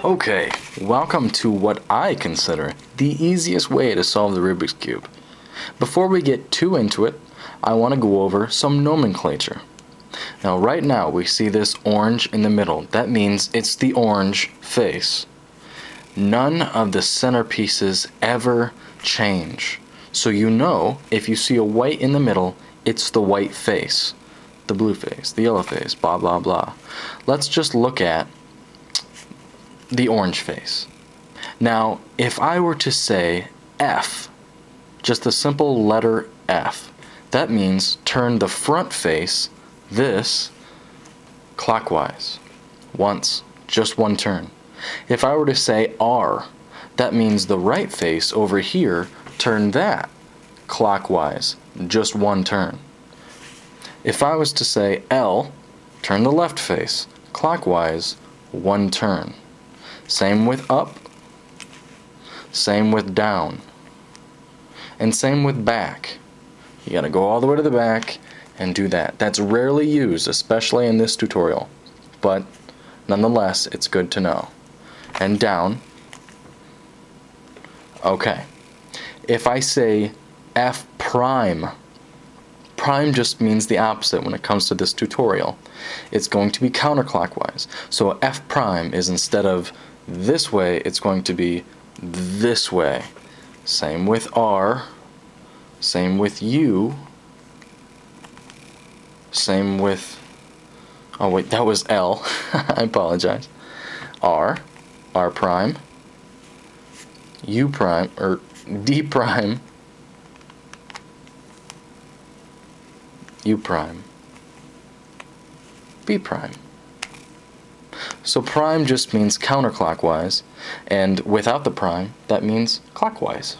Okay, welcome to what I consider the easiest way to solve the Rubik's Cube. Before we get too into it, I want to go over some nomenclature. Now right now we see this orange in the middle. That means it's the orange face. None of the centerpieces ever change. So you know if you see a white in the middle, it's the white face, the blue face, the yellow face, blah blah blah. Let's just look at the orange face. Now, if I were to say F, just a simple letter F, that means turn the front face, this, clockwise. Once, just one turn. If I were to say R, that means the right face over here, turn that clockwise, just one turn. If I was to say L, turn the left face, clockwise, one turn. Same with up, same with down, and same with back. You gotta go all the way to the back and do that. That's rarely used, especially in this tutorial, but nonetheless, it's good to know. And down. Okay. If I say F prime, prime just means the opposite when it comes to this tutorial. It's going to be counterclockwise. So F prime is, instead of this way, it's going to be this way. Same with R, same with U, same with, oh wait, that was L, I apologize. R, R prime, U prime, or D prime, U prime, B prime. So prime just means counterclockwise, and without the prime, that means clockwise.